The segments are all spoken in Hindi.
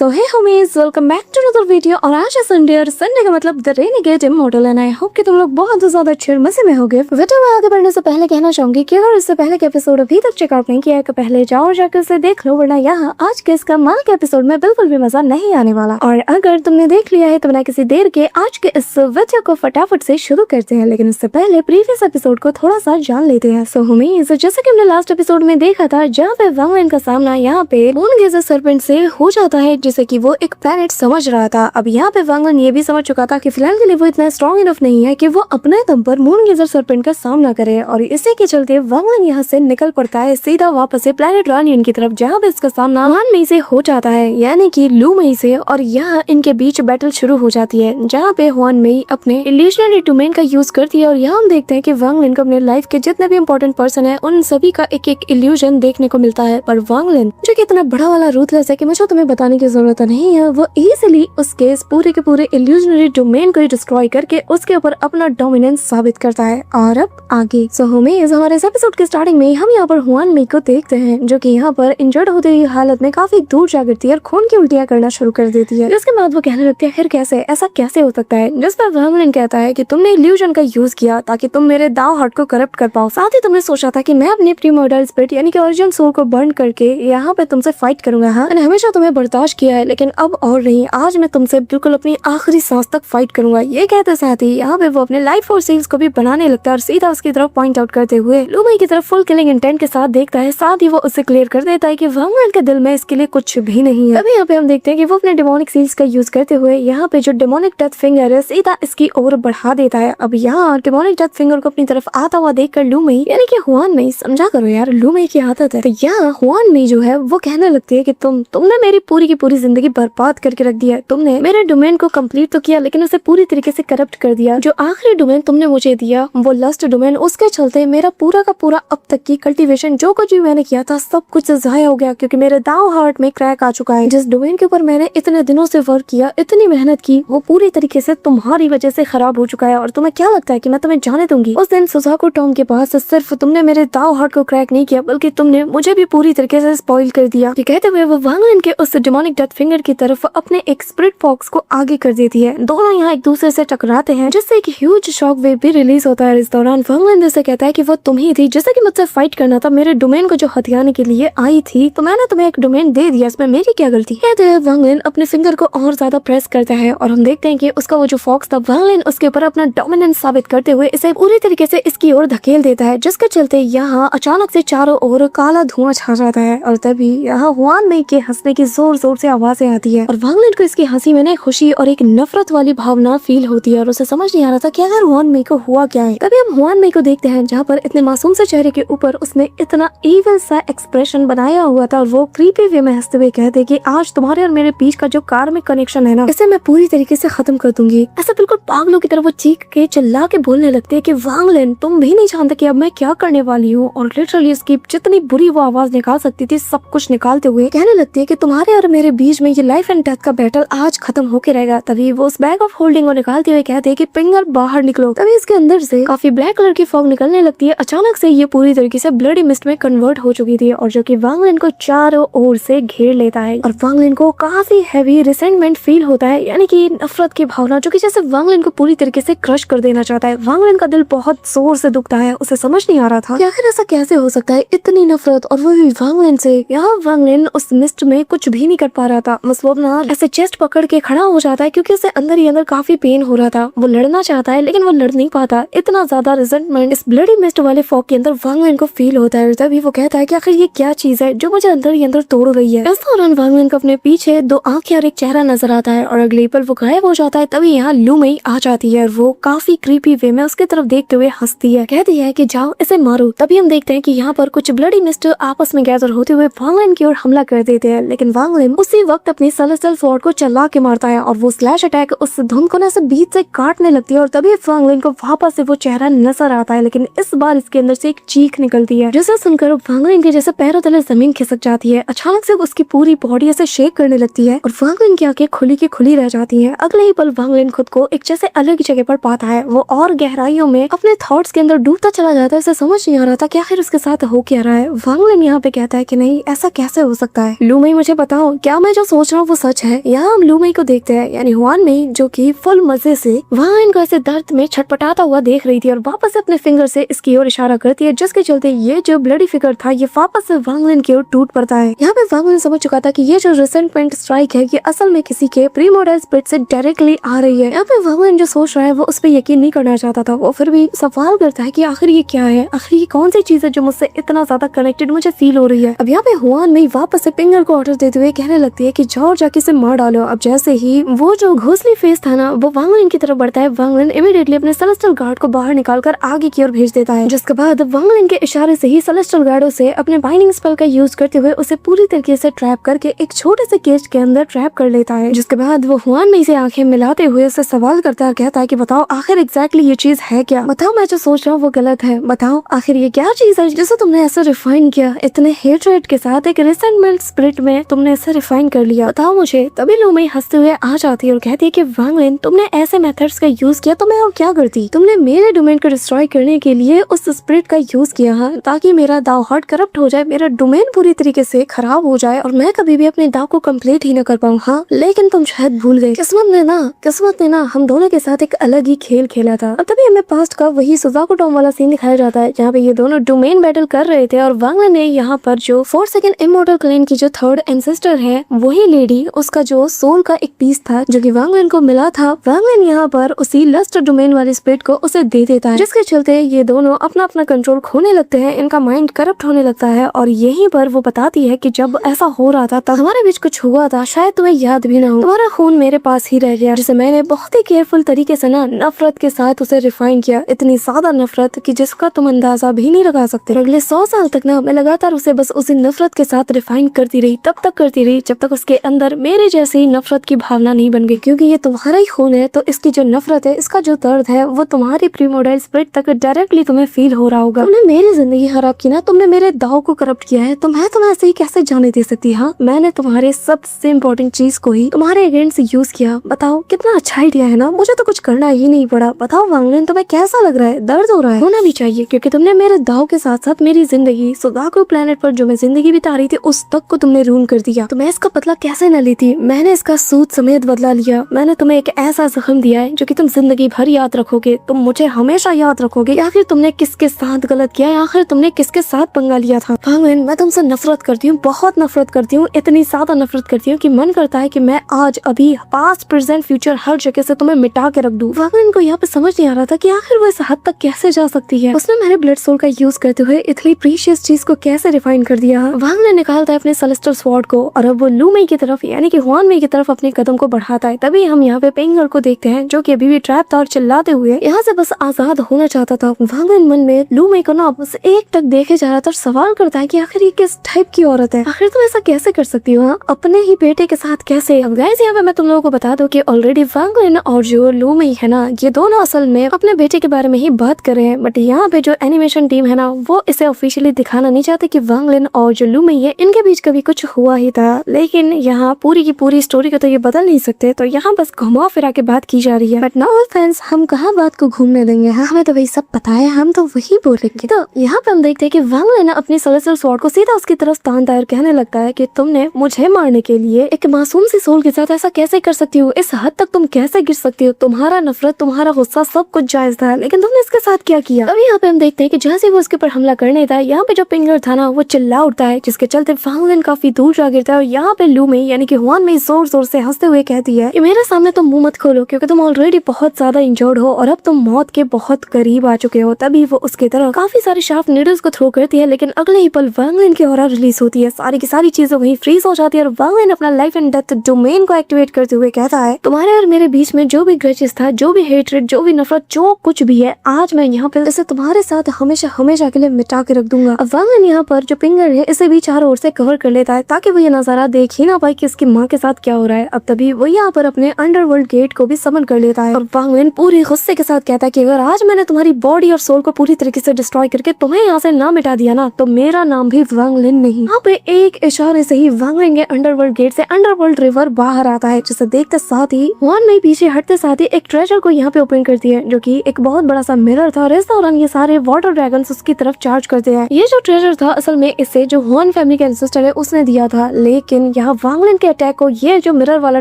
So hey homies, welcome back to another video. और आज है संडे और संडे का मतलब the renegade immortal and I hope कि तुम लोग बहुत ज्यादा अच्छे और मजे में होगे। वीडियो में आगे बढ़ने से पहले कहना चाहूंगी कि अगर इससे पहले के एपिसोड अभी तक चेकआउट नहीं किया है तो पहले जाओ और जाकर उसे देख लो, वरना यहाँ आज के इसका माल के एपिसोड में बिल्कुल भी मजा नहीं आने वाला। और अगर तुमने देख लिया है तो बिना किसी देर के आज के इस वीडियो को फटाफट से शुरू करते हैं, लेकिन इससे पहले प्रीवियस एपिसोड को थोड़ा सा जान लेते हैं। सो होमीज, जैसे कि हमने लास्ट एपिसोड में देखा था जहाँ पे वांग लिन का सामना यहाँ पे मूनगेजर सर्पेंट से हो जाता है, जिसे कि वो एक प्लैनेट समझ रहा था। अब यहाँ पे वांग लिन ये भी समझ चुका था कि फिलहाल के लिए वो इतना स्ट्रॉन्ग इनफ नहीं है कि वो अपने दम पर मूनगेजर सर्पेंट का सामना करे, और इसी के चलते वांग लिन यहाँ से निकल पड़ता है सीधा वापस से प्लैनेट रानियन की तरफ, जहाँ पे इसका सामना हान मई से हो जाता है, यानी कि लू मई से। और यहाँ इनके बीच बैटल शुरू हो जाती है, जहाँ पे हुआन मई अपने इल्यूशनरी डोमेन का यूज करती है। और यहाँ हम देखते हैं कि वांग लिन को अपने लाइफ के जितने भी इंपॉर्टेंट पर्सन है उन सभी का एक एक इल्यूजन देखने को मिलता है। पर वांग लिन जो कि इतना बड़ा वाला रूथलेस है कि मुझे तुम्हें बताने की जरूरत नहीं है, वो इजीली उसके पूरे के पूरे इल्यूजनरी डोमेन को डिस्ट्रॉय करके उसके ऊपर अपना डोमिनेंस साबित करता है। और अब आगे हमारे इस एपिसोड के स्टार्टिंग में हम यहाँ पर हुआन मई को देखते हैं, जो कि यहाँ पर इंजर्ड होते हुई हालत में काफी दूर जा गिरती है और खून की उल्टियां करना शुरू कर देती है। उसके बाद वो कहने लगती है फिर कैसे, ऐसा कैसे हो सकता है, जिस पर वांग लिन कहता है कि तुमने इल्यूजन का यूज किया ताकि तुम मेरे दाव हार्ट को करप्ट कर पाओ, साथ ही तुमने सोचा था कि मैं अपने प्रीमोर्टल स्पिरिट यानी कि ओरिजिनल सोल को बर्न करके यहाँ पे तुमसे फाइट करूंगा। हाँ, मैंने हमेशा तुम्हें बर्दाश्त किया है, लेकिन अब और नहीं, आज मैं तुमसे बिल्कुल अपनी आखिरी सांस तक फाइट करूंगा। ये कहते साथ ही यहाँ पे वो अपने लाइफ और सील्स को भी बनाने लगता है और सीधा उसकी तरफ पॉइंट आउट करते हुए लू मई की तरफ फुल किलिंग इंटेंट के साथ देखता है। साथ ही वो उससे क्लियर कर देता है कि वांग लिन के दिल में इसके लिए कुछ भी नहीं है। अभी यहाँ पे हम देखते हैं कि वो अपने डेमोनिक सील्स का यूज करते हुए यहाँ पे जो डेमोनिक डेथ फिंगर है सीधा इसकी ओर बढ़ा देता है। अब यहाँ डेमोनिक डेथ फिंगर को अपनी तरफ आता हुआ देखकर लू मई यानी कि हुआन मई, समझा करो यार, लू मई की आदत है। तो यहाँ हुआन मई जो है वो कहने लगती है कि तुमने मेरी पूरी की पूरी जिंदगी बर्बाद करके रख दिया। तुमने मेरे डोमेन को कंप्लीट तो किया, लेकिन उसे पूरी तरीके से करप्ट कर दिया। जो आखिरी डोमेन तुमने मुझे दिया वो लस्ट डोमेन, उसके चलते मेरा पूरा का पूरा अब तक की कल्टीवेशन जो कुछ भी मैंने किया था सब कुछ ज़ाया हो गया, क्योंकि मेरे दाव हार्ट में क्रैक आ चुका है। जिस डोमेन के ऊपर मैंने इतने दिनों से वर्क किया, इतनी मेहनत की, वो पूरी तरीके से तुम्हारी वजह से खराब हो चुका है। और तुम्हें क्या लगता है कि मैं तुम्हें जाने दूंगी? उस दिन सुजाको टॉम के पास सिर्फ तुमने मेरे दाव हार्ट को क्रैक नहीं किया, बल्कि तुमने मुझे भी पूरी तरीके से स्पॉइल कर दिया। कहते हुए वो वांग लिन के उस डेमोनिक डेथ फिंगर की तरफ अपने एक स्पिरिट फॉक्स को आगे कर देती है। दोनों यहाँ एक दूसरे से टकराते हैं, जिससे एक ह्यूज शॉक वेव भी रिलीज होता है। इस दौरान वांग लिन से कहता है कि वो तुम ही थी जिससे कि मुझसे फाइट करना था, मेरे डोमेन को जो हथियाने के लिए आई थी, तो मैंने तुम्हें एक डोमेन दे दिया, इसमें मेरी क्या गलती? कहते हैं वांग लिन अपने फिंगर को और ज्यादा प्रेस करता है और हम देखते हैं कि उसका वो जो फॉक्स था, वांग लिन उसके ऊपर अपना डोमिनेंस साबित करते हुए इसे पूरी तरीके से इसकी ओर धकेल देता है, जिसके चलते यहाँ अचानक से चारों ओर काला धुआं छा जाता है। और तभी यहाँ हुआन मई के हंसने की जोर जोर से आवाजें आती है और वांग लिन को इसकी हंसी में खुशी और एक नफरत वाली भावना फील होती है और उसे समझ नहीं आ रहा था कि अगर हुआन मई को हुआ क्या है। तभी हम हुआन मई को देखते हैं जहाँ पर इतने मासूम से चेहरे के ऊपर उसने इतना इविल सा एक्सप्रेशन बनाया हुआ था और वो क्रीपी वे में हंसते हुए कहते कि आज तुम्हारे और मेरे बीच का जो कार्मिक कनेक्शन है ना, इसे मैं पूरी तरीके से खत्म कर दूंगी। ऐसा बिल्कुल पागलों की तरह वो चीख के चिल्ला के बोलने लगते है कि वांग लिन, तुम भी नहीं जानते कि अब मैं क्या करने वाली हूँ। और लिटरली इसकी जितनी बुरी वो आवाज निकाल सकती थी सब कुछ निकालते हुए कहने लगती है कि तुम्हारे और मेरे बीच में ये लाइफ एंड डेथ का बैटल आज खत्म होके रहेगा। तभी वो उस बैग ऑफ होल्डिंग को निकालते हुए कहते हैं कि पिंगर बाहर निकलो। तभी इसके अंदर से काफी ब्लैक कलर की फॉग निकलने लगती है। अचानक से ये पूरी तरीके से ब्लडी मिस्ट में कन्वर्ट हो चुकी थी और जो कि वांग लिन को चारों ओर से घेर लेता है और वांग लिन को काफी हैवी रिसेंटमेंट फील होता है, यानी कि नफरत की भावना जो कि जैसे वांग लिन को पूरी तरीके से क्रश कर देना चाहता है। वांग लिन का दिल बहुत जोर से दुखता है, उसे समझ नहीं आ रहा था कि आखिर ऐसा कैसे हो सकता है, इतनी नफरत और वो भी वांग लिन से। यहाँ वांग लिन उस मिस्ट में कुछ भी नहीं कर पा रहा था, बस वो अपना ऐसे चेस्ट पकड़ के खड़ा हो जाता है क्योंकि उसे अंदर ही अंदर काफी पेन हो रहा था। वो लड़ना चाहता है लेकिन वो लड़ नहीं पाता, इतना ज्यादा रिजेंटमेंट इस ब्लडी मिस्ट वाले फॉग के अंदर वांग लिन को फील होता है। तभी वो कहता है कि आखिर ये क्या चीज है जो मुझे अंदर ही अंदर तोड़ रही है। इस दौरान वांग लिन को अपने पीछे दो आंखें और एक चेहरा नजर आता है और अगले पल वो गायब हो जाता है। तभी यहाँ लू मई आ जाती है और वो काफी क्रीपी वे में उसके तरफ देखते हुए हंसती है, कहती है कि जाओ इसे मारो। तभी हम देखते हैं कि यहाँ पर कुछ ब्लडी मिस्ट आपस में गैदर होते हुए वांग लिन की ओर हमला कर देते हैं, लेकिन वांग लिन उसी वक्त अपनी सेलेस्टियल स्वॉर्ड को चला के मारता है और वो स्लैश अटैक उस धुंध को से बीच से काटने लगती है। और तभी वांग लिन को वापस से वो चेहरा नजर आता है, लेकिन इस बार इसके अंदर से एक चीख निकलती है जिसे सुनकर वांग लिन के जैसे पैरों तले जमीन खिसक जाती है। अचानक से उसकी पूरी बॉडी ऐसे शेक करने लगती है और वांग लिन की आंखें खुली की खुली रह जाती हैं। अगले ही पल वांग लिन खुद को एक जैसे अलग जगह पर पाता है, वो और गहराइयों में अपने थॉट्स के अंदर डूबता चला जाता है। उसे समझ नहीं आ रहा था कि आखिर उसके साथ हो क्या रहा है। वांग लिन यहाँ पे कहता है कि नहीं, ऐसा कैसे हो सकता है? लू मई, मुझे बताओ, क्या मैं मैं जो सोच रहा हूँ वो सच है। यहाँ हम लू मई को देखते हैं, यानी हुआन मई, जो कि फुल मजे से वहाँ इनको ऐसे दर्द में छटपटाता हुआ देख रही थी और वापस अपने फिंगर से इसकी ओर इशारा करती है, जिसके चलते ये जो ब्लडी फिगर था ये वापस से वांग लिन की ओर टूट पड़ता है। यहाँ पे वांग लिन समझ चुका था कि ये जो रिसेंटमेंट स्ट्राइक है ये असल में किसी के प्री मॉडल स्पिरिट से डायरेक्टली आ रही है। यहाँ पे वांग लिन जो सोच रहा है वो उस पर यकीन नहीं करना चाहता था। वो फिर भी सवाल करता है कि आखिर ये क्या है, आखिर ये कौन सी चीज है जो मुझसे इतना ज्यादा कनेक्टेड मुझे फील हो रही है। अब यहाँ पे हुआन मई वापस से पिंगर को ऑर्डर देते हुए कहने लगती है कि जाओ जाके इसे मार डालो। अब जैसे ही वो जो घोंसली फेस था ना वो वांग लिन की तरफ बढ़ता है, वांग लिन इमीडिएटली अपने सेलेस्टियल गार्ड को बाहर निकालकर आगे की ओर भेज देता है, जिसके बाद वांग लिन के इशारे से ही सेलेस्टियल गार्डो से अपने बाइंडिंग स्पेल का यूज करते हुए उसे पूरी तरीके से ट्रैप करके एक छोटे से केज के अंदर ट्रैप कर लेता है। जिसके बाद वो हुआन मई से आंखें मिलाते हुए उसे सवाल करता है, कहता है कि बताओ आखिर एग्जैक्टली ये चीज है क्या, बताओ मैं जो सोच रहा हूँ वो गलत है, बताओ आखिर ये क्या चीज है जिसे तुमने ऐसे रिफाइन किया, इतने हेट्रेड के साथ एक रिसेंटमेंट स्पिरिट में तुमने इसे रिफाइन कर लिया, बताओ मुझे। तभी लू मई हंसते हुए आ जाती है और कहती है कि वांग लिन तुमने ऐसे मेथड्स का यूज किया तो मैं और क्या करती, तुमने मेरे डोमेन को डिस्ट्रॉय करने के लिए उस स्पिरिट का यूज किया है ताकि मेरा दाव हार्ट करप्ट हो जाए, मेरा डोमेन पूरी तरीके से खराब हो जाए और मैं कभी भी अपने दाव को कंप्लीट ही न कर पाऊँ। हाँ लेकिन तुम शायद भूल गए, किस्मत ने ना हम दोनों के साथ एक अलग ही खेल खेला था। अब तभी हमें पास्ट का वही सुजाकू टॉम वाला सीन दिखाया जाता है जहाँ पे ये दोनों डोमेन बैटल कर रहे थे और वांग लिन ने यहाँ पर जो 4 सेकंड इमॉर्टल क्लैन की जो थर्ड एंसेस्टर है वही लेडी, उसका जो सोल का एक पीस था जो कि वांग लिन को मिला था, वांग लिन यहाँ पर उसी लस्ट डोमेन वाली स्पिरिट को उसे दे देता है, जिसके चलते ये दोनों अपना अपना कंट्रोल खोने लगते हैं, इनका माइंड करप्ट होने लगता है। और यहीं पर वो बताती है कि जब ऐसा हो रहा था तब हमारे बीच कुछ हुआ था, शायद तुम्हें याद भी ना हो, तुम्हारा खून मेरे पास ही रह गया, जिसे मैंने बहुत ही केयरफुल तरीके से ना नफरत के साथ उसे रिफाइन किया, इतनी ज्यादा नफरत कि जिसका तुम अंदाजा भी नहीं लगा सकते। अगले 100 साल तक ना मैं लगातार उसे बस उसी नफरत के साथ रिफाइन करती रही, तब तक करती रही जब तक उसके अंदर मेरे जैसी नफरत की भावना नहीं बन गई, क्योंकि ये तुम्हारा ही खून है तो इसकी जो नफरत है, इसका जो दर्द है वो तुम्हारी प्रीमोडाइल स्पिरिट तक डायरेक्टली तुम्हें फील हो रहा होगा। तुमने मेरी जिंदगी खराब की ना, तुमने मेरे दाव को करप्ट किया है, तो मैं तुम्हें ऐसे ही कैसे जाने दे सकती। हाँ मैंने तुम्हारे सबसे इम्पोर्टेंट चीज को ही तुम्हारे अगेंस्ट यूज किया, बताओ कितना अच्छा आइडिया है ना, मुझे तो कुछ करना ही नहीं पड़ा। बताओ वांग लिन तुम्हें कैसा लग रहा है, दर्द हो रहा है, होना भी चाहिए क्योंकि तुमने मेरे दाव के साथ साथ मेरी जिंदगी सुजाकू प्लेनेट पर जो मैं जिंदगी बिता रही थी उस तक को तुमने रूम कर दिया। तो मैं इसका बदला कैसे न लेती, मैंने इसका सूद समेत बदला लिया, मैंने तुम्हें एक ऐसा जख्म दिया है जो कि तुम जिंदगी भर याद रखोगे, तुम मुझे हमेशा याद रखोगे। आखिर तुमने किसके साथ गलत किया है, आखिर तुमने किसके साथ पंगा लिया था। वांग लिन मैं तुमसे नफरत करती हूँ, बहुत नफरत करती हूँ, इतनी ज्यादा नफरत करती हूँ कि मन करता है कि मैं आज अभी पास्ट प्रेजेंट फ्यूचर हर जगह से तुम्हें मिटा के रख दूं। वांग लिन को यहाँ पे समझ नहीं आ रहा था कि आखिर वो इस हद तक कैसे जा सकती है, उसने मेरे ब्लड सोल का यूज करते हुए इतनी प्रीशियस चीज को कैसे रिफाइन कर दिया। वांग लिन निकालता है अपने सेलेस्टियल स्वॉर्ड को और अब वो लू मई की तरफ यानी कि हुआन मई की तरफ अपने कदम को बढ़ाता है। तभी हम यहाँ पे पिंगर को देखते हैं जो कि अभी भी ट्रैप था और चिल्लाते हुए यहाँ से बस आजाद होना चाहता था। वांग लिन मन में लू मई को ना बस एक टक देखे जा रहा था और सवाल करता है कि आखिर ये किस टाइप की औरत है, आखिर तुम ऐसा कैसे कर सकती हो अपने ही बेटे के साथ कैसे। अब गाइस यहाँ पे मैं तुम लोगों को बता दूं कि ऑलरेडी वांग लिन और जो लू मई है ना ये दोनों असल में अपने बेटे के बारे में ही बात कर रहे हैं, बट यहाँ पे जो एनिमेशन टीम है ना वो इसे ऑफिशियली दिखाना नहीं चाहते कि वांग लिन और जो लू मई है इनके बीच कभी कुछ हुआ ही था। लेकिन यहाँ पूरी की पूरी स्टोरी को तो ये बदल नहीं सकते, तो यहाँ बस घुमा फिरा के बात की जा रही है। बट नो ऑफेंस, हम कहाँ बात को घूमने देंगे, हमें तो वही सब पता है, हम तो वही बोलेंगे। तो यहाँ पे हम देखते हैं कि वांग लिन अपने सेलेस्टियल स्वॉर्ड को सीधा उसकी तरफ तानता है और कहने लगता है कि तुमने मुझे मारने के लिए एक मासूम सी सोल के साथ ऐसा कैसे कर सकती हो, इस हद तक तुम कैसे गिर सकती हो, तुम्हारा नफरत तुम्हारा गुस्सा सब कुछ जायज था, लेकिन तुमने इसके साथ क्या किया। अब यहाँ पे हम देखते हैं कि जैसे वो उसके ऊपर हमला करने था, यहाँ पे जो पिंगर था ना वो चिल्ला उठता है, जिसके चलते वांग लिन काफी दूर जा गिरता है। और यहाँ पे लू मई यानी कि हुआन मई जोर जोर से हंसते हुए कहती है कि मेरे सामने तुम मुंह मत खोलो क्योंकि तुम ऑलरेडी बहुत ज्यादा इंजर्ड हो और अब तुम मौत के बहुत करीब आ चुके हो। तभी वो उसके तरफ काफी सारे शार्प नीडल्स को थ्रो करती है, लेकिन अगले ही पल वांग लिन की ऑरा रिलीज होती है, सारी की सारी चीजें वहीं फ्रीज हो जाती है और वांग लिन अपना लाइफ एंड डेथ डोमेन को एक्टिवेट करते हुए कहता है तुम्हारे और मेरे बीच में जो भी ग्रजेस था, जो भी हेट्रेड, जो भी नफरत, जो कुछ भी है, आज मैं यहाँ पे इसे तुम्हारे साथ हमेशा हमेशा के लिए मिटा के रख दूंगा। अब वांग लिन यहाँ पर जो पिंगर है इसे भी चारों ओर से कवर कर लेता है ताकि वो ये नजारा देख ही ना पाए कि इसकी माँ के साथ क्या हो रहा है। अब तभी वो यहाँ पर अपने अंडरवर्ल्ड गेट को भी समन कर लेता है और वांग लिन पूरी गुस्से के साथ कहता है कि अगर आज मैंने तुम्हारी बॉडी और सोल को पूरी तरीके से डिस्ट्रॉय करके तुम्हें यहाँ से ना मिटा दिया ना तो मेरा नाम भी वांग लिन नहीं। यहाँ पे एक इशारे से ही वांग लिन के अंडरवर्ल्ड गेट से अंडरवर्ल्ड रिवर बाहर आता है, जिसे देखते साथ ही हुआन मई पीछे हटते साथ ही एक ट्रेजर को यहाँ पे ओपन करती है जो कि एक बहुत बड़ा सा मिरर था और इस दौरान ये सारे वाटर ड्रैगन्स उसकी तरफ चार्ज करते हैं। ये जो ट्रेजर था असल में इसे जो हुआन फैमिली के एंसेस्टर है उसने दिया था, लेकिन लेकिन यहाँ वांगलिन के अटैक को ये जो मिरर वाला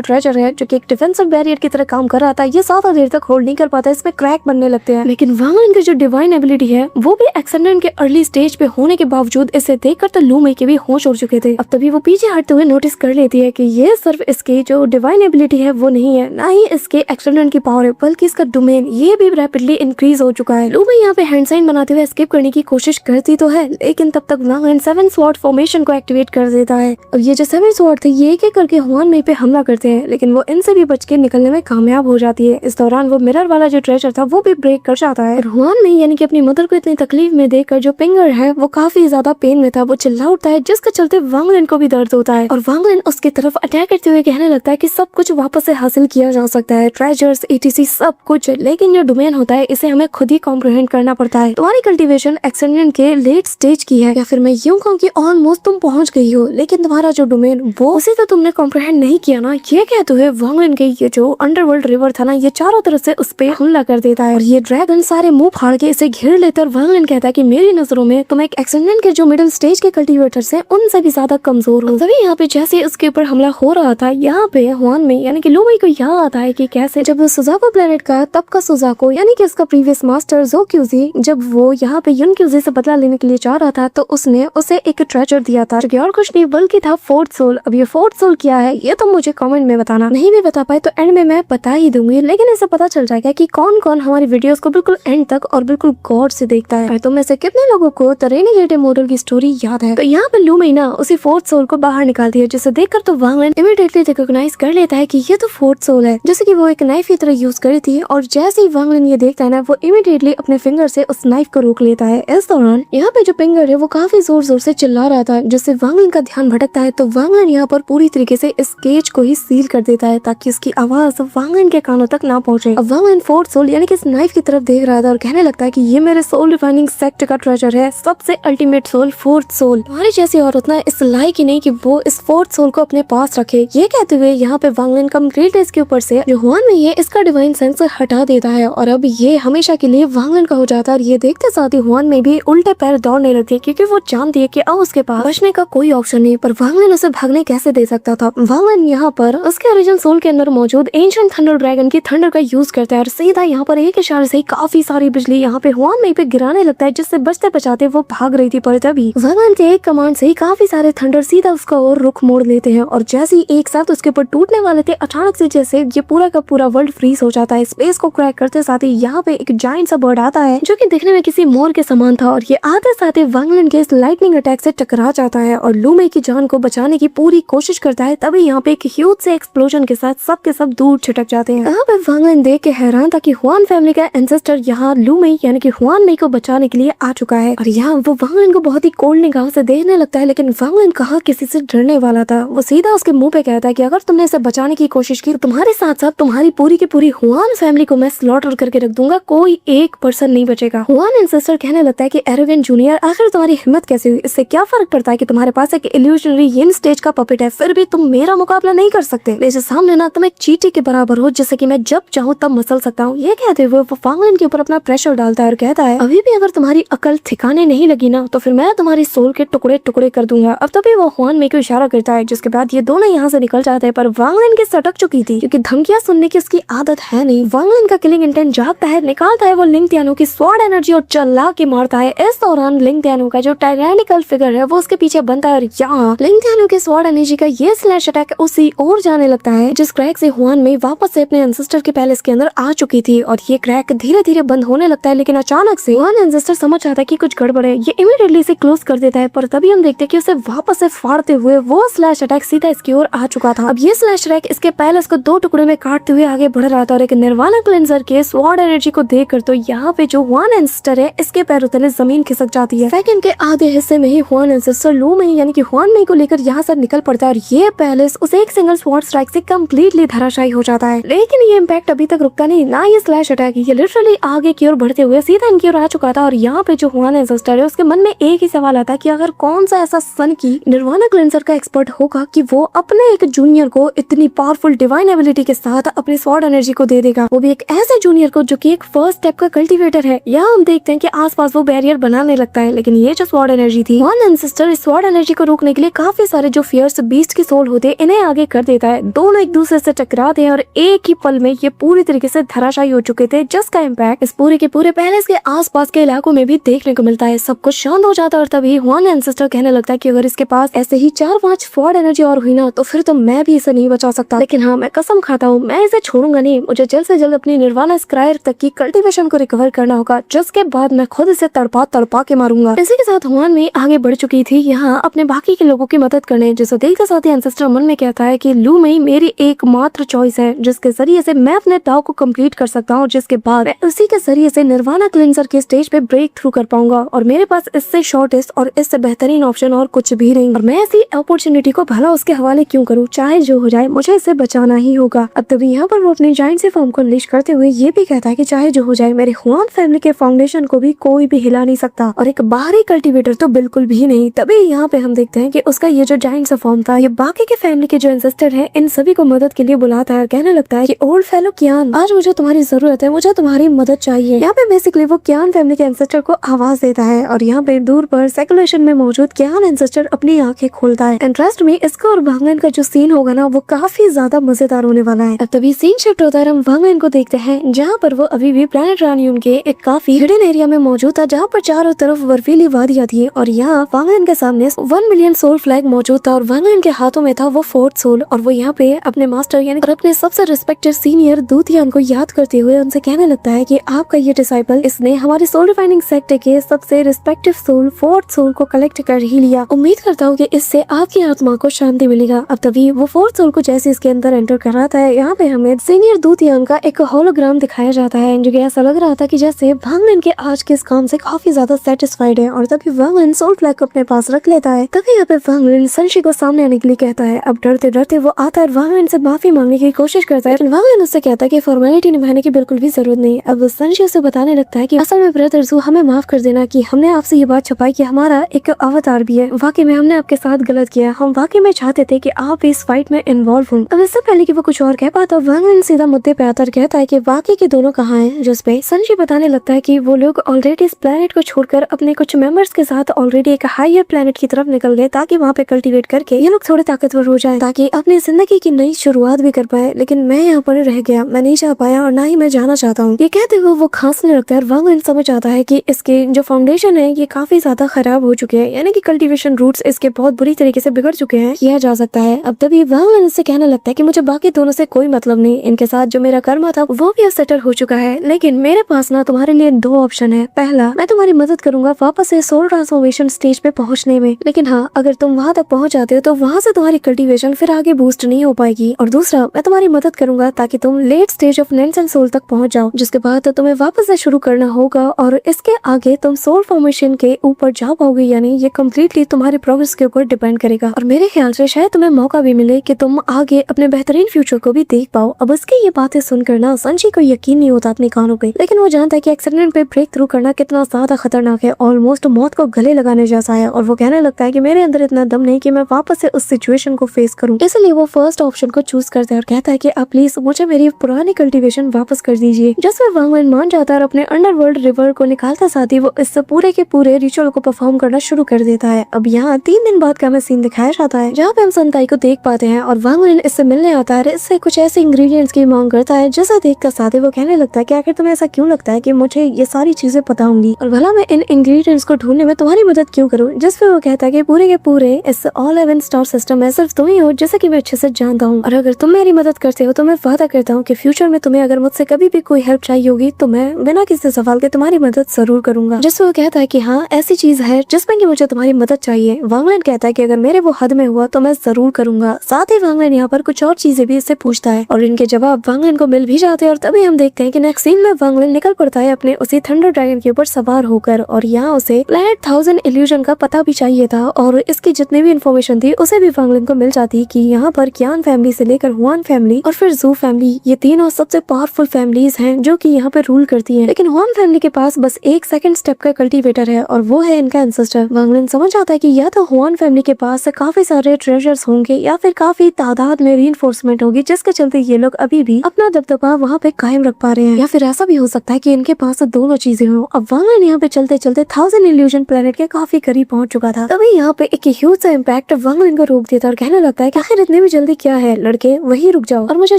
ट्रेजर है जो कि एक डिफेंसिव बैरियर की तरह काम कर रहा था, ये ज्यादा देर तक होल्ड नहीं कर पाता, इसमें क्रैक बनने लगते हैं। लेकिन वांगलिन की जो डिवाइन एबिलिटी है वो भी एक्सेंडेंट के अर्ली स्टेज पे होने के बावजूद इसे देखकर तो लू मई के भी होश उड़ चुके थे। अब तभी वो पीछे हटते हुए नोटिस कर लेती है कि ये सिर्फ इसकी जो डिवाइन एबिलिटी है वो नहीं है, ना ही इसके एक्सेंडेंट की पावर है, बल्कि इसका डोमेन ये भी रैपिडली इंक्रीज हो चुका है। लू मई यहाँ पे हैंड साइन बनाते हुए एस्केप करने की कोशिश करती तो है, लेकिन तब तक वांगलिन 7 स्वॉर्ड फॉर्मेशन को एक्टिवेट कर देता है। अब ये जो 7 स्वॉर्ड थे ये एक एक करके हुआन मई पे हमला करते हैं, लेकिन वो इनसे भी बच के निकलने में कामयाब हो जाती है। इस दौरान वो मिरर वाला जो ट्रेजर था वो भी ब्रेक कर जाता है। हुआन मई यानी कि अपनी मदर को इतनी तकलीफ में देखकर जो पिंगर है वो काफी ज्यादा पेन में था, वो चिल्ला उठता है, जिसके चलते वांगलिन को भी दर्द होता है और वांगलिन उसकी तरफ अटैक करते हुए कहने लगता है कि सब कुछ वापस से हासिल किया जा सकता है, ट्रेजर्स etc सब कुछ, लेकिन जो डोमेन होता है इसे हमें खुद ही कॉम्प्रिहेंड करना पड़ता है। तुम्हारी कल्टीवेशन एक्सेंडेंट के लेट स्टेज की है, या फिर मैं यूं कहूँ कि ऑलमोस्ट तुम पहुंच गई हो, लेकिन तुम्हारा जो डोमेन वो उसे तो तुमने कॉम्प्रिहेंड नहीं किया ना। ये कहते हुए वांगलिन के ये जो अंडरवर्ल्ड रिवर था ना, ये चारों तरफ से उस पे हमला कर देता है और ये ड्रैगन सारे मुंह फाड़ के इसे घेर लेता है। वांगलिन कहता है कि मेरी नजरों में तुम एक एक्सेंडेंट के जो मिडिल स्टेज के कल्टीवेटर्स हैं उनसे भी ज्यादा कमजोर हो। तभी यहाँ पे जैसे उसके ऊपर हमला हो रहा था, यहाँ पे हुआन मई यानी कि लू मई को याद आता है कि कैसे जब सुजाको प्लेनेट का तब का सुजाको यानी कि उसका प्रीवियस मास्टर जो क्यूजी जब वो यहाँ पे युन क्यूजी से बदला लेने के लिए जा रहा था, तो उसने उसे एक ट्रेजर दिया था जो कि और कुछ नहीं बल्कि था फोर्थ सोल। अब ये फोर्थ सोल क्या है ये तो मुझे कमेंट में बताना, नहीं भी बता पाए तो एंड में मैं बता ही दूंगी, लेकिन इससे पता चल जाएगा कि कौन कौन हमारी वीडियोस को बिल्कुल एंड तक और बिल्कुल गौर से देखता है। तो में से कितने लोगों को द रेनेगेड इमॉर्टल की स्टोरी याद है। तो यहाँ पे लू मई ना उसी फोर्थ सोल को बाहर निकालती है, जिसे देखकर तो वांगलिन इमीडिएटली रिकॉग्नाइज कर लेता है कि ये तो फोर्थ सोल है, जैसे कि वो एक नाइफ की तरह यूज करी थी। और जैसे ही वांगलिन ये देखता है ना, वो इमीडिएटली अपने फिंगर से उस नाइफ को रोक लेता है। इस दौरान यहाँ पे जो पिंगर है वो काफी जोर जोर से चिल्ला रहा था, जिससे वांगलिन का ध्यान भटकता है। तो वांगलिन यहाँ पर पूरी तरीके से इस केज को ही सील कर देता है ताकि उसकी आवाज वांगलिन के कानों तक ना पहुंचे। अब वांगलिन फोर्थ सोल यानी कि इस नाइफ की तरफ देख रहा था और कहने लगता है कि ये मेरे सोल डिफाइनिंग सेक्ट का ट्रेजर है, सबसे अल्टीमेट सोल फोर्थ सोल। तुम्हारी जैसी औरत ना इस लायक ही नहीं कि वो इस फोर्थ सोल को अपने पास रखे। ये कहते हुए यहाँ पे वांगलिन कंप्लीटली इसके ऊपर से जो हुआन मई है इसका डिवाइन सेंस हटा देता है और अब ये हमेशा के लिए वांगलिन का हो जाता है। और ये देखते साथ ही हुआन मई भी उल्टे पैर दौड़ने लगती है, क्योंकि वो जानती है कि अब उसके पास बचने का कोई ऑप्शन नहीं, पर वांगलिन उसे भागने कैसे दे सकता था। वांगलिन यहाँ पर उसके ओरिजिनल सोल के अंदर मौजूद एंशिएंट थंडर ड्रैगन की थंडर का यूज करता है और सीधा यहाँ पर एक इशारे से काफी सारी बिजली यहाँ पे हुआन मई पे गिराने लगता है, जिससे बचते बचाते वो भाग रही थी। पर तभी वांगलिन के एक कमांड से ही काफी सारे थंडर सीधा उसका और रुख मोड़ लेते हैं और जैसे ही एक साथ उसके ऊपर टूटने वाले थे, अचानक से जैसे ये पूरा का पूरा वर्ल्ड फ्रीज हो जाता है। स्पेस को क्रैक करते साथ ही यहाँ पे एक जायंट सा बर्ड आता है जो कि दिखने में किसी मोर के समान था और ये आते साथ ही वांगलिन के इस लाइटनिंग अटैक से टकरा जाता है और लू मई की जान को बचाने की पूरी कोशिश करता है। तभी यहाँ पे एक ह्यूज से एक्सप्लोजन के साथ सब के सब दूर छिटक जाते हैं। यहाँ पे वांगलिन देख के हैरान था कि हुआन फैमिली का एंसेस्टर यहाँ लू मई यानी कि हुआन मई को बचाने के लिए आ चुका है और यहाँ वो वांगलिन को बहुत ही कोल्ड निगाह से देखने लगता है। लेकिन वांगलिन कहाँ किसी से डरने वाला था, वो सीधा उसके मुंह पे कहता है कि अगर तुमने इसे बचाने की कोशिश की तो तुम्हारे साथ साथ तुम्हारी पूरी की पूरी हुआन फैमिली को मैं स्लॉटर करके रख दूंगा, कोई एक पर्सन नहीं बचेगा। हुआन एंसेस्टर कहने लगता है कि एरोविन जूनियर आखिर तुम्हारी हिम्मत कैसे हुई, इससे क्या फर्क पड़ता है कि तुम्हारे पास एक इल्यूजनरी यिन स्टेज का पपेट है, फिर भी तुम मेरा मुकाबला नहीं कर सकते। मेरे सामने ना तुम एक चींटी के बराबर हो, जिससे कि मैं जब चाहूँ तब मसल सकता हूँ। ये कहते हुए वो वांगलिन के ऊपर अपना प्रेशर डालता है और कहता है अभी भी अगर तुम्हारी अकल ठिकाने नहीं लगी ना तो फिर मैं तुम्हारी सोल के टुकड़े टुकड़े कर दूंगा। अब तभी वो हुआन मई को इशारा करता है, जिसके बाद ये दोनों यहाँ से निकल जाते हैं। पर वांगलिन की सटक चुकी थी क्योंकि धमकियां सुनने की उसकी आदत है नहीं। वांगलिन का किलिंग इंटेंट जागता है, निकालता है वो लिंग त्यानो की स्वॉर्ड एनर्जी और चला के मारता है। इस दौरान लिंग त्यानो का जो टायरैनिकल फिगर है वो उसके पीछे बनता है और यहाँ लिंग त्यानो के स्वॉर्ड एनर्जी का ये स्लैश अटैक उसी ओर जाने लगता है, जिस क्रैक से हुआन मई वापस से अपने एंसेस्टर के पैलेस के अंदर आ चुकी थी और ये क्रैक धीरे धीरे बंद होने लगता है। लेकिन अचानक से हुआन एंसेस्टर समझ आता है कि कुछ गड़बड़ है, ये इमीडिएटली इसे क्लोज कर देता है। पर तभी हम देखते हैं कि उसे वापस से फाड़ते हुए वो स्लैश अटैक सीधा इसकी ओर आ चुका था। अब ये स्लैश अटैक इसके पैलेस को दो टुकड़े में काटते हुए आगे बढ़ रहा था और एक निर्वाणा क्लेंसर के स्वॉर्ड एनर्जी को देखकर तो यहाँ पे जो हुआन एंसेस्टर है इसके पैरों तले जमीन खिसक जाती है। सेकंड के आधे हिस्से में ही हुआन एंसेस्टर लू मई यानी कि हुआन मई को लेकर यहाँ से निकल पड़ता है और ये पैलेस उस एक सिंगल स्वॉर्ड स्ट्राइक से कम्प्लीटली धराशायी हो जाता है। लेकिन ये इम्पैक्ट अभी तक रुकता नहीं, ना ये स्लैश अटैक, ये लिटरली आगे की ओर बढ़ते हुए सीधा इनकी ओर आ चुका था। और यहाँ पे जो हुआन एंसेस्टर है उसके मन में एक ही सवाल आता है कि अगर कौन सा ऐसा सन की निर्वाणा क्लेंसर का एक्सपर्ट होगा कि वो अपने एक जूनियर को इतनी पावरफुल डिवाइन एबिलिटी के साथ अपने स्वॉर्ड एनर्जी को दे देगा, वो भी एक ऐसे जूनियर को जो कि एक फर्स्ट स्टेप का कल्टीवेटर है। यहाँ हम देखते हैं कि आसपास वो बैरियर बनाने लगता है, लेकिन ये जो स्वॉर्ड एनर्जी थी हुआन एंसेस्टर इस स्वॉर्ड एनर्जी को रोकने के लिए काफी सारे जो ईयर्स बीस्ट की सोल होते इन्हें आगे कर देता है। दोनों एक दूसरे से टकराते हैं और एक ही पल में ये पूरी तरीके से धराशायी हो चुके थे, जिसका इम्पैक्ट इस पूरे के पूरे पैलेस के आसपास के इलाकों में भी देखने को मिलता है। सब कुछ शांत हो जाता है और तभी हुआन एंसेस्टर कहने लगता है कि अगर इसके पास ऐसे ही 4-5 फॉर्ड एनर्जी और हुई ना तो फिर तो मैं भी इसे नहीं बचा सकता, लेकिन हाँ मैं कसम खाता हूँ मैं इसे छोड़ूंगा नहीं। मुझे जल्द से जल्द अपनी निर्वाणा स्क्रायर तक की कल्टीवेशन को रिकवर करना होगा, जिसके बाद मैं खुद इसे तड़पा तड़पा के मारूंगा। इसी के साथ हुआन में आगे बढ़ चुकी थी यहाँ अपने बाकी के लोगों की मदद करने, जिसे देखते साथ ही एंसेस्टर मन में कहता है कि लू मई मेरी एकमात्र चॉइस है जिसके जरिए से मैं अपने दाव को कंप्लीट कर सकता हूँ, जिसके बाद मैं उसी के जरिए से निर्वाणा क्लिंजर के स्टेज पे ब्रेक थ्रू कर पाऊंगा और मेरे पास इससे शॉर्टेस्ट और इससे बेहतरीन ऑप्शन और कुछ भी नहीं, और मैं ऐसी अपॉर्चुनिटी को भला उसके हवाले क्यों करूँ, चाहे जो हो जाए मुझे इसे बचाना ही होगा। अब तभी यहाँ पर वो अपनी जायंट सी फॉर्म को अनलीश करते हुए ये भी कहता है कि चाहे जो हो जाए मेरे हुआन फैमिली के फाउंडेशन को भी कोई भी हिला नहीं सकता और एक बाहरी कल्टीवेटर तो बिल्कुल भी नहीं। तभी यहाँ पे हम देखते हैं कि उसका ये जो जायंट सा फॉर्म था ये बाकी के फैमिली के जो एंसेस्टर हैं इन सभी को मदद के लिए बुलाता है और कहने लगता है कि ओल्ड फेलो कियान, आज मुझे तुम्हारी जरूरत है, मुझे तुम्हारी मदद चाहिए। यहाँ पे बेसिकली वो कियान फैमिली के एंसेस्टर को आवाज देता है और यहाँ पे दूर पर सर्कुलेशन में मौजूद कियान एंसेस्टर अपनी आंखें खोलता है। इंटरेस्ट में इसका और वांगलेन का जो सीन होगा ना वो काफी ज्यादा मजेदार होने वाला है। अब तभी सीन शिफ्ट होता है, हम वांगलेन को देखते हैं जहाँ पर वो अभी भी प्लेनेट रानियम के एक काफी हिडन एरिया में मौजूद था, जहाँ पर चारों तरफ बर्फीली वादियां थी और यहाँ वांगलेन के सामने 1 मिलियन सोल फ्लैग मौजूद था और वांगलेन के हाथों में था वो 4th सोल और वो यहाँ पे अपने मास्टर यानी अपने सबसे रिस्पेक्टेड सीनियर दूतियान को याद करते हुए उनसे कहने लगता है कि आपका ये डिसाइपल इसने हमारे सोल रिफाइनिंग सेक्टर के सबसे रिस्पेक्टिव सोल 4th सोल को कलेक्ट कर ही लिया। उम्मीद करता हूँ कि इससे आपकी आत्मा को शांति मिलेगा। अब तभी वो 4th सोल को जैसे इसके अंदर एंटर कराता है, यहाँ पे हमें सीनियर दूतियान का एक होलोग्राम दिखाया जाता है जो कि ऐसा लग रहा था कि जैसे वांगलेन के आज के इस काम से काफी ज्यादा सेटिस्फाइड है और तभी वांगलेन सोल फ्लैग को अपने पास रख लेता है। तभी यहाँ पे वांगलेन संशी को सामने आने के लिए कहता है। अब डरते डरते वो आता है, वांगलेन से माफी मांगने की कोशिश करता है, लेकिन वांगलेन उससे कहता है कि फॉर्मेलिटी निभाने की बिल्कुल भी जरूरत नहीं। अब संशी उसे बताने लगता है कि असल में ब्रदर्स हमें माफ कर देना कि हमने आपसे ये बात छुपाई कि हमारा एक अवतार भी है, वाकई में हमने आपके साथ गलत किया, हम वाकई में चाहते थे कि आप इस फाइट में इन्वॉल्व हों। अब इससे पहले कि वो कुछ और कह पाता वांगलेन सीधा मुद्दे पे आता कहता है कि बाकी के दोनों कहाँ हैं, जिस पे संशी बताने लगता है कि वो लोग ऑलरेडी इस प्लेनेट को छोड़कर अपने कुछ मेंबर्स के साथ ऑलरेडी एक हायर प्लेनेट की तरफ निकल गए ताकि वहाँ पे कल्टीवेट करके ये लोग थोड़े ताकतवर हो जाएं ताकि अपनी जिंदगी की नई शुरुआत भी कर पाए, लेकिन मैं यहाँ पर रह गया, मैं नहीं जा पाया और ना ही मैं जाना चाहता हूँ। ये कहते हुए वो खांसने लगता है और वांगलेन समझ आता है कि इसके जो फाउंडेशन है ये काफी ज्यादा खराब हो चुके हैं, यानी कि कल्टीवेशन रूट्स इसके बहुत बुरी तरीके से बिगड़ चुके हैं, किया जा सकता है। अब तभी वांगलेन इससे कहने लगता है कि मुझे बाकी दोनों से कोई मतलब नहीं, इनके साथ जो मेरा कर्म था वो भी अब सेटल हो चुका है, लेकिन मेरे पास ना तुम्हारे लिए 2 ऑप्शन है। पहला, मैं तुम्हारी मदद करूंगा वापस से सोल ट्रांसफॉर्मेशन स्टेज पे पहुंचने में, लेकिन हाँ अगर तुम वहां तक पहुंच जाते हो तो वहां से तुम्हारी कल्टीवेशन फिर आगे बूस्ट नहीं हो पाएगी। और दूसरा, मैं तुम्हारी मदद करूंगा ताकि तुम late stage of lens and soul तक पहुंच जाओ, जिसके बाद तो तुम्हें वापस से शुरू करना होगा और इसके आगे तुम सोल फॉर्मेशन के ऊपर जा पाओगे, यानी ये कम्प्लीटली तुम्हारे प्रोग्रेस के ऊपर डिपेंड करेगा और मेरे ख्याल से शायद तुम्हें मौका भी मिले कि तुम आगे अपने बेहतरीन फ्यूचर को भी देख पाओ। अब इसकी ये बातें सुनकर ना संशी को यकीन नहीं होता अपने कानों पे, लेकिन वो जानता है कि एक्सीडेंट पे ब्रेक थ्रू करना कितना ज्यादा खतरनाक है, ऑलमोस्ट मौत को गले लगाने जैसा है, और वो कहने लगता है कि मेरे अंदर इतना दम नहीं कि मैं वापस से उस सिचुएशन को फेस करूं, इसलिए वो फर्स्ट ऑप्शन को चूज करता है और कहता है कि आप प्लीज मुझे मेरी पुरानी कल्टीवेशन वापस कर दीजिए, जिसमें वांगलेन मान जाता है और अपने अंडरवर्ल्ड रिवर को निकालता साथ ही वो इस पूरे के पूरे रिचुअल को परफॉर्म करना शुरू कर देता है। अब यहाँ 3 दिन बाद का हमें सीन दिखाया जाता है जहाँ पे हम सनकाई को देख पाते हैं और वांगलेन इससे मिलने आता है, इससे कुछ ऐसे इंग्रेडिएंट्स की मांग करता है जिसे देखकर साथ ही वो कहने लगता है कि आखिर तुम्हें ऐसा क्यों लगता है कि मुझे ये सारी चीजें पता होंगी और भला मैं इन इंग्रेडिएंट्स को ढूंढने में तुम्हारी मदद क्यों करूं, जिस पे वो कहता है कि पूरे के पूरे इस ऑल हेवन स्टार सिस्टम में सिर्फ तुम ही हो जैसे कि मैं अच्छे से जानता हूँ, और अगर तुम मेरी मदद करते हो तो मैं वादा करता हूँ कि फ्यूचर में तुम्हें अगर मुझसे कभी भी कोई हेल्प चाहिए होगी तो मैं बिना किसी सवाल के तुम्हारी मदद जरूर करूंगा। जिससे वो कहता है कि हाँ ऐसी चीज है जिसमें कि मुझे तुम्हारी मदद चाहिए। वांगलेन कहता है कि अगर मेरे वो हद में हुआ तो मैं जरूर करूंगा। साथ ही वांगलेन यहाँ पर कुछ और चीजें भी इससे पूछता है और इनके जवाब वांगलेन को मिल भी जाते हैं और तभी हम देखते हैं कि नेक्स्ट सीन में वांगलेन निकल पड़ता है अपने उसी थंडर ड्रैगन के ऊपर सवार होकर, और यहाँ उसे प्लैनेट 1000 इल्यूजन का पता भी चाहिए था और इसकी जितनी भी इन्फॉर्मेशन थी उसे भी वांगलेन को मिल जाती कि यहाँ पर कियान फैमिली से लेकर हुआन फैमिली और फिर जू फैमिली, ये तीनों सबसे पावरफुल फैमिलीज हैं जो कि यहाँ पे रूल करती हैं, लेकिन हुआन फैमिली के पास बस एक सेकंड स्टेप का कल्टीवेटर है और वो है इनका एंसेस्टर। वांगलेन समझ आता है कि या तो हुआन फैमिली के पास काफी सारे ट्रेजर्स होंगे या फिर काफी तादाद में रीइंफोर्समेंट होगी जिसके चलते ये लोग अभी भी अपना दबदबा वहाँ पे कायम रख पा रहे हैं, या फिर ऐसा भी हो सकता है कि इनके पास दोनों चीजें हो। अब वांगलेन यहाँ पे चलते चलते 1000 इल्यूजन प्लेनेट के काफी करीब पहुंच चुका था। तभी यहाँ पे एक ह्यूज सा इम्पैक्ट वांगलिन को रोक देता है और कहने लगता है कि आखिर इतने भी जल्दी क्या है लड़के, वही रुक जाओ और मुझे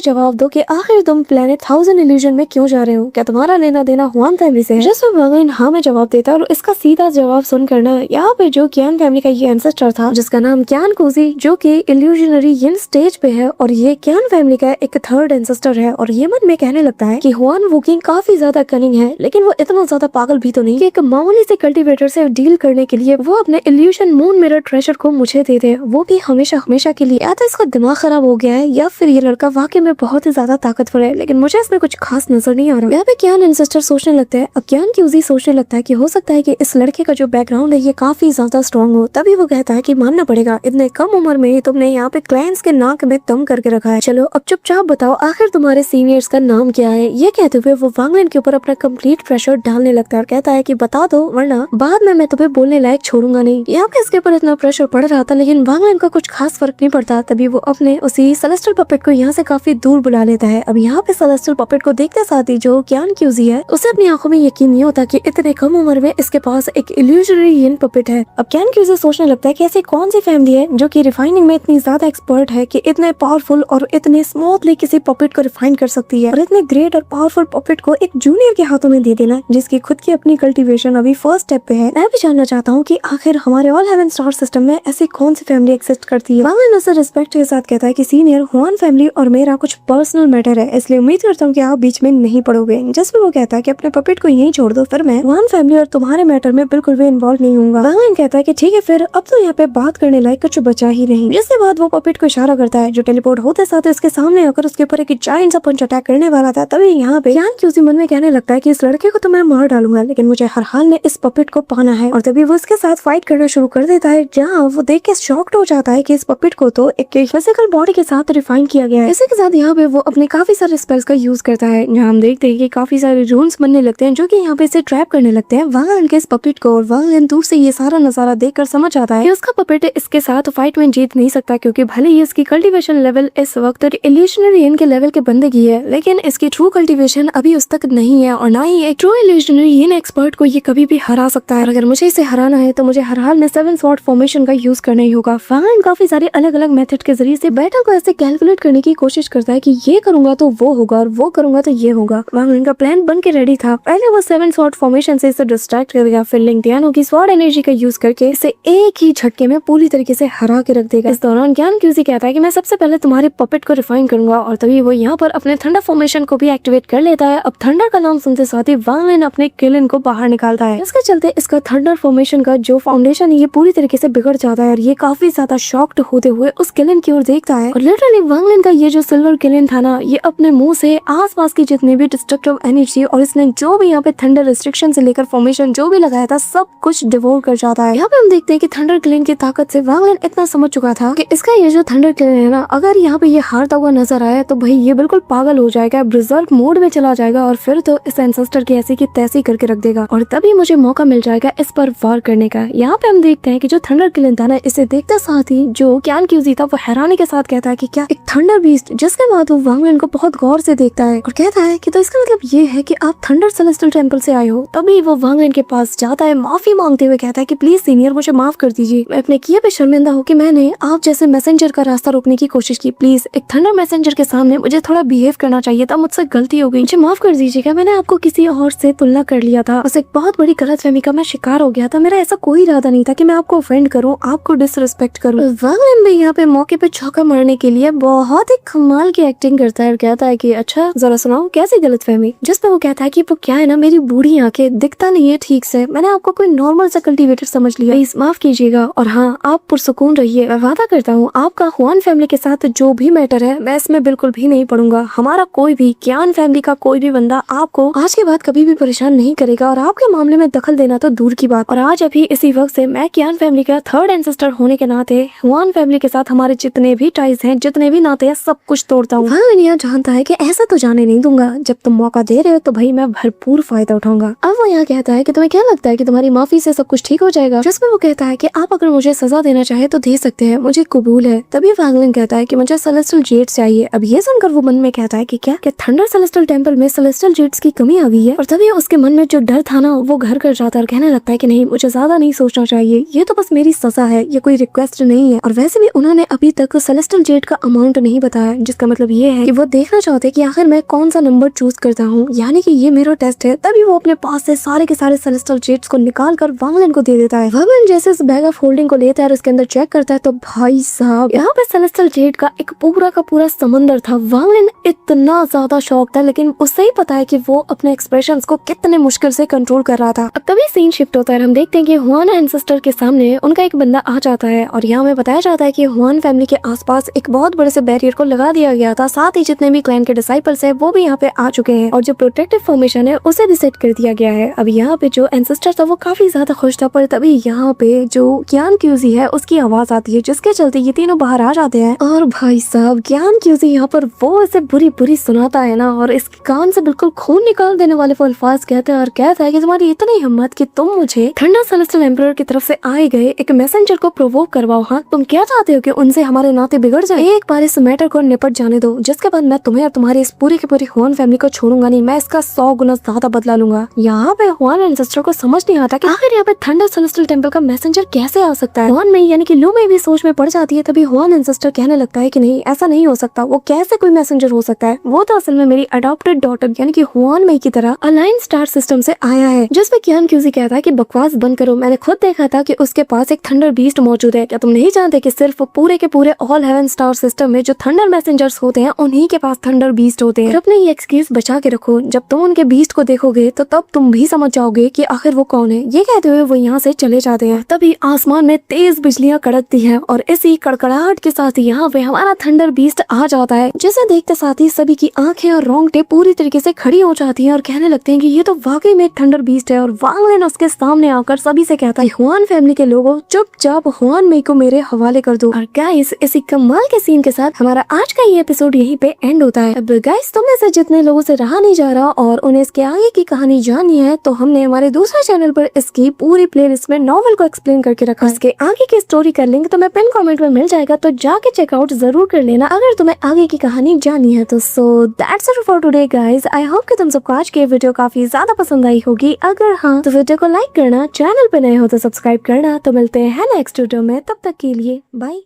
जवाब दो कि आखिर तुम प्लेनेट 1000 इल्यूजन में क्यों जा रहे हो, क्या तुम्हारा लेना देना हुआन फैमिली से है? जिसमें वांगलिन हाँ में जवाब देता है और इसका सीधा जवाब सुनकर ना यहाँ पे जो क्यान फैमिली का ये एंसेस्टर था जिसका नाम क्यान कोजी, जो कि इल्यूजनरी यिन स्टेज पे है और ये क्यान फैमिली का एक थर्ड एंसेस्टर है, और ये मन में कहने लगता है कि हुआन वुकिंग काफी ज्यादा कनिंग है, लेकिन वो इतना ज्यादा पागल भी तो नहीं कि एक मामूली से कल्टीवेटर से डील करने के लिए वो अपने इल्यूशन मून मिरर ट्रेजर को मुझे दे दे, वो भी हमेशा हमेशा के लिए। या तो इसका दिमाग खराब हो गया है या फिर ये लड़का वाकई में बहुत ही ज्यादा ताकतवर है, लेकिन मुझे इसमें कुछ खास नजर नहीं आ रहा। यहाँ पे क्यान एंसेस्टर सोचने लगता है, अब क्यान क्यूजी सोचने लगता है कि हो सकता है कि इस लड़के का जो बैकग्राउंड है ये काफी ज्यादा स्ट्रॉन्ग हो। तभी वो कहता है कि मानना पड़ेगा, इतने कम उम्र में ही तुमने यहाँ पे क्लाइंट्स के नाक में दम करके रखा है। चलो अब चुपचाप बताओ आखिर तुम्हारे सीनियर्स का नाम क्या है। ये कहते हुए वो वांगलिन के ऊपर अपना कंप्लीट प्रेशर डालने लगता है और कहता है कि बता दो वरना बाद में मैं तुम्हें बोलने लायक छोड़ूंगा नहीं। यहाँ पे इसके ऊपर इतना प्रेशर पड़ रहा था लेकिन वांगलिन का कुछ खास फर्क नहीं पड़ता। तभी वो अपने उसी सेलेस्टियल पपेट को यहाँ से काफी दूर बुला लेता है। अब यहाँ पे सेलेस्टियल पपेट को देखते साथ ही जो क्यान क्यूजी है उसे अपनी आंखों में यकीन नहीं होता कि इतने कम उम्र में इसके पास एक इल्यूजनरी यिन पपेट है। अब क्यान क्यूजी सोचने लगता है कि ऐसी कौन सी फैमिली है जो कि रिफाइनिंग में इतनी ज्यादा एक्सपर्ट है कि इतने पावरफुल और इतने स्मूथली किसी पपेट को रिफाइन कर सकती है, और इतने ग्रेट और पावरफुल पपेट को एक जूनियर के हाथों में दे देना जिसकी खुद की अपनी कल्टीवेशन अभी फर्स्ट स्टेप पे है। मैं भी जानना चाहता हूँ कि आखिर हमारे ऑल हेवन स्टार सिस्टम में ऐसी कौन सी फैमिली एक्सिस्ट करती है। वांगलिन उसे रिस्पेक्ट के साथ कहता है कि सीनियर, हुआन फैमिली और मेरा कुछ पर्सनल मैटर है, इसलिए उम्मीद करता हूँ कि आप बीच में नहीं पड़ोगे। जिसमें वो कहता है कि अपने पपेट को यहीं छोड़ दो, फिर मैं हुआन फैमिली और तुम्हारे मैटर में बिल्कुल भी इन्वॉल्व नहीं हूँ। वांगलिन कहता है कि ठीक है फिर अब तो यहाँ पे बात करने लायक कुछ बचा ही नहीं। जिसके बाद वो पपेट को इशारा करता है जो टेलीपोर्ट होते साथ उसके सामने आकर उसके ऊपर एक जायंट सा पंच अटैक करने वाला था। तभी यहाँ पे क्यान क्यूजी मन में कहने लगता है कि इस लड़के को तो मैं मार डालूंगा, लेकिन मुझे हर हाल में इस पपेट को पाना है। और तभी वो उसके साथ फाइट करना शुरू कर देता है, जहाँ वो देख के शॉक्ड हो जाता है कि इस पपेट को तो एक फिजिकल बॉडी के साथ रिफाइन किया गया है। इसी के साथ यहाँ पे वो अपने काफी सारे स्पेल्स का यूज करता है, जहाँ हम देखते हैं कि काफी सारे रून्स बनने लगते हैं जो कि यहाँ पे इसे ट्रैप करने लगते हैं वांगलिन के इस पपेट को। और वांगलिन दूर से ये सारा नजारा देखकर समझ आता है कि उसका पपेट इसके साथ फाइट में जीत नहीं सकता, क्योंकि भले ही इसकी कल्टीवेशन लेवल इस वक्त इल्यूशनरी यिन के लेवल के बंदगी है, लेकिन इसकी ट्रू कल्टीवेशन अभी उस तक नहीं है और ना ही एक ट्रू इल्यूशनरी यिन एक्सपर्ट को ये कभी भी हरा सकता है। अगर मुझे इसे हराना है तो मुझे हर हाल में 7 स्वॉर्ड फॉर्मेशन का यूज करना ही होगा। वांगलिन काफी सारे अलग अलग मेथड के जरिए से बैटल को ऐसे कैलकुलेट करने की कोशिश करता है कि ये करूंगा तो वो होगा और वो करूंगा तो ये होगा। वांगलिन का प्लान बन के रेडी था। पहले वो 7 स्वॉर्ड फॉर्मेशन से इसे डिस्ट्रैक्ट करेगा, फिर लिंगटियानो की स्वॉर्ड एनर्जी का यूज करके इसे एक ही झटके में पूरी तरीके से हरा के रख देगा। इस दौरान क्यान क्यूजी कहता है कि मैं सबसे पहले तुम्हारे पपेट को रिफाइन करूंगा, और तभी वो यहाँ पर अपने थंडर फॉर्मेशन को भी एक्टिवेट कर लेता है। अब थंडर का नाम सुनते साथ ही वांगलिन अपने किलिन को बाहर निकालता है। इसके चलते इसका थंडर फॉर्मेशन का जो फाउंडेशन है ये पूरी तरीके से बिगड़ जाता है और ये काफी ज्यादा शॉक्ड होते हुए उस किलिन की ओर देखता है। और लिटरली वांगलिन का ये जो सिल्वर किलिन था ना, ये अपने मुंह से आसपास की जितनी भी डिस्ट्रक्टिव एनर्जी और इसने जो भी यहाँ पे थंडर रिस्ट्रिक्शन से लेकर फॉर्मेशन जो भी लगाया था सब कुछ डिवोर कर जाता है। यहाँ पे हम देखते हैं कि थंडर किलिन की ताकत से वांगलिन इतना समझ चुका था कि इसका ये जो थंडर किलिन है ना, अगर यहाँ पे ये हारता हुआ नजर आया तो भाई ये बिल्कुल पागल हो जाएगा, ब्रिजर्व मोड में चला जाएगा और फिर तो इस एंसेस्टर की ऐसी की तैसी करके रख देगा और तभी मुझे मौका मिल जाएगा इस पर वार करने का। यहाँ पे हम देखते हैं कि जो थंडर किलिन था ना, इसे देखते साथ ही जो क्यान क्यूजी था वो हैरानी के साथ कहता है कि क्या एक थंडर बीस्ट। जिसके बाद वो वांगलिन को बहुत गौर से देखता है और कहता है कि तो इसका मतलब ये है कि आप थंडर सेलेस्टियल टेंपल से आए हो। तभी वो वांगलिन के पास जाता है, माफी मांगते हुए कहता है कि प्लीज सीनियर मुझे माफ कर दीजिए, मैं अपने किए पे शर्मिंदा हूँ कि मैंने आप जैसे मैसेंजर का रास्ता रोकने की कोशिश की। प्लीज एक थंडर मैसेंजर के सामने मुझे थोड़ा बिहेव करना चाहिए था, मुझसे गलती हो गई, मुझे माफ कर दीजिएगा, मैंने आपको किसी और से तुलना कर लिया था, बस एक बहुत बड़ी गलतफहमी का मैं शिकार हो गया था, मेरा ऐसा कोई इरादा नहीं था कि मैं आपको ऑफेंड करूं, आपको डिसरिस्पेक्ट करूं। वांगलिन भी यहाँ पे मौके पे चौका मारने के लिए बहुत ही कमाल की एक्टिंग करता है और कहता है कि अच्छा जरा सुनाओ कैसी गलतफहमी। जिस पे वो कहता है कि वो क्या है ना, मेरी बूढ़ी आंखें दिखता नहीं है ठीक से, मैंने आपको कोई नॉर्मल सा कल्टीवेटर समझ लिया, प्लीज माफ कीजिएगा और हाँ आप पुरसुकून रहिए, मैं वादा करता हूँ आपका हुआन फैमिली के साथ जो भी मैटर है मैं इसमें बिल्कुल भी नहीं पड़ूंगा। हमारा कोई भी क्यान फैमिली का कोई भी बंदा आपको आज के बाद कभी भी परेशान नहीं करेगा और आपके मामले में दखल देना तो दूर की बात। और आज अभी इसी वक्त से मैं क्यान फैमिली का थर्ड एंसेस्टर होने के नाते हुआन फैमिली के साथ हमारे जितने भी टाइज हैं, जितने भी नाते हैं, सब कुछ तोड़ता हूँ। वांगलिन जानता है कि ऐसा तो जाने नहीं दूंगा, जब तुम मौका दे रहे हो तो भाई मैं भरपूर फायदा उठाऊंगा। अब वो यहाँ कहता है कि तुम्हें क्या लगता है कि तुम्हारी माफी से सब कुछ ठीक हो जाएगा। जिसमें वो कहता है कि आप अगर मुझे सजा देना चाहे तो दे सकते हैं, मुझे कबूल है। तभी वांगलिन कहता है कि मुझे सेलेस्टियल जेट्स चाहिए। अब ये सुनकर वो मन में कहता है कि क्या थंडर सेलेस्टियल टेंपल में सेलेस्टियल जेट्स की कमी आ गई है। और तभी उसके मन में जो डर था ना वो घर कर जाता है और कहने लगता है कि नहीं, मुझे ज्यादा नहीं सोचना चाहिए, ये तो बस मेरी सजा है, ये कोई रिक्वेस्ट रिक्वेस्ट नहीं है, और वैसे भी उन्होंने अभी तक सेलेस्टियल जेड का अमाउंट नहीं बताया, जिसका मतलब ये है कि वो देखना चाहते हैं कि आखिर मैं कौन सा नंबर चूज करता हूँ, यानी कि ये मेरा टेस्ट है। तभी वो अपने पास से सारे के सारे सेलेस्टियल जेड्स को निकाल कर वांग लिन को दे देता है। वांग लिन जैसे इस बैग ऑफ होल्डिंग को लेता है और उसके अंदर चेक करता है तो भाई साहब यहाँ पे सेलेस्टियल जेड का एक पूरा का पूरा समंदर था। वांग लिन इतना ज्यादा शॉक था, लेकिन उससे ही पता है कि वो अपने एक्सप्रेशंस को कितने मुश्किल से कंट्रोल कर रहा था। अब तभी सीन शिफ्ट होता है, हम देखते हैं कि हुआन एंड सिस्टर के सामने उनका एक बंदा आ जाता है और यहाँ में बताया जाता है कि हुआन फैमिली के आसपास एक बहुत बड़े से बैरियर को लगा दिया गया था। साथ ही जितने भी क्लैन के डिसाइपल्स है वो भी यहाँ पे आ चुके हैं और जो प्रोटेक्टिव फॉर्मेशन है उसे भी सेट कर दिया गया है। अब यहाँ पे जो एंसेस्टर था वो काफी ज्यादा खुश था, पर तभी यहाँ पे जो ज्ञान क्यूजी है उसकी आवाज आती है, जिसके चलते ये तीनों बाहर आ जाते हैं। और भाई साहब ज्ञान क्यूजी यहाँ पर वो ऐसे बुरी बुरी सुनाता है ना, और इसके कान से बिल्कुल खून निकाल देने वाले वो अल्फाज कहते हैं और कहता है कि तुम्हारी इतनी हिम्मत कि तुम मुझे थंडर सेलेस्टियल एम्परर की तरफ से आए गए एक मैसेंजर को प्रोवोक करवाओ। हाँ, तुम क्या चाहते हो कि उनसे हमारे नाते बिगड़ जाए? एक बार इस मैटर को निपट जाने दो, जिसके बाद मैं तुम्हें और तुम्हारी इस पूरी की पूरी हुआन फैमिली को छोड़ूंगा नहीं, मैं इसका 100 गुना ज्यादा बदला लूंगा। यहाँ पे हुआन एंसेस्टर को समझ नहीं आता कि आखिर यहाँ पे थंडर सेलेस्टियल टेम्पल का मैसेंजर कैसे आ सकता है। हुआन में यानी कि लू में भी सोच में पड़ जाती है। तभी हुआन एंसेस्टर कहने लगता है कि नहीं, ऐसा नहीं हो सकता, वो कैसे कोई मैसेंजर हो सकता है, वो तो असल में मेरी अडॉप्टेड डॉटर यानी कि हुआन मई की तरह अलाइन स्टार सिस्टम से आया है। जिसपे ज्ञान क्यूजी कहता है कि बकवास बंद करो, मैंने खुद देखा था कि उसके पास एक थंडर बीस्ट मौजूद है। क्या तुम नहीं जानते कि सिर्फ पूरे के पूरे ऑल हेवन स्टार सिस्टम में जो थंडर मैसेंजर्स होते हैं उन्हीं के पास थंडर बीस्ट होते हैं। अपने ये एक्सक्यूज बचा के रखो, जब तुम उनके बीस्ट को देखोगे तो तब तुम भी समझ जाओगे कि आखिर वो कौन है। ये कहते हुए वो यहाँ से चले जाते हैं। तभी आसमान में तेज बिजलियां कड़कती हैं और इसी कड़कड़ाहट के साथ यहाँ पे हमारा थंडर बीस्ट आ जाता है, जिसे देखते साथ ही सभी की आंखें और रोंगटे पूरी तरीके से खड़ी हो जाती हैं और कहने लगते हैं कि ये तो वाकई में थंडर बीस्ट है। और वांग लिन उसके सामने आकर सभी से कहता है, हुआन फैमिली के लोगों चुपचाप हुआन मई को मेरे हवाले कर दो। और गाइस इसी कमाल के सीन के साथ हमारा आज का ये एपिसोड यहीं पे एंड होता है। अब गाइस तुम में से जितने लोगों से रहा नहीं जा रहा और उन्हें इसके आगे की कहानी जाननी है, तो हमने हमारे दूसरे चैनल पर इसकी पूरी प्लेलिस्ट में नॉवेल को एक्सप्लेन करके रखा है। इसके आगे की स्टोरी का लिंक तुम्हें पिन कमेंट में मिल जाएगा, तो जाके चेकआउट जरूर कर लेना अगर तुम्हें आगे की कहानी जाननी है। तो so that's it for today guys. I hope कि तुम सबको आज की वीडियो काफी ज्यादा पसंद आई होगी। अगर हाँ तो वीडियो को लाइक करना, चैनल पे नए हो तो सब्सक्राइब करना। तो मिलते हैं नेक्स्ट वीडियो में, तब तक के लिए बाय।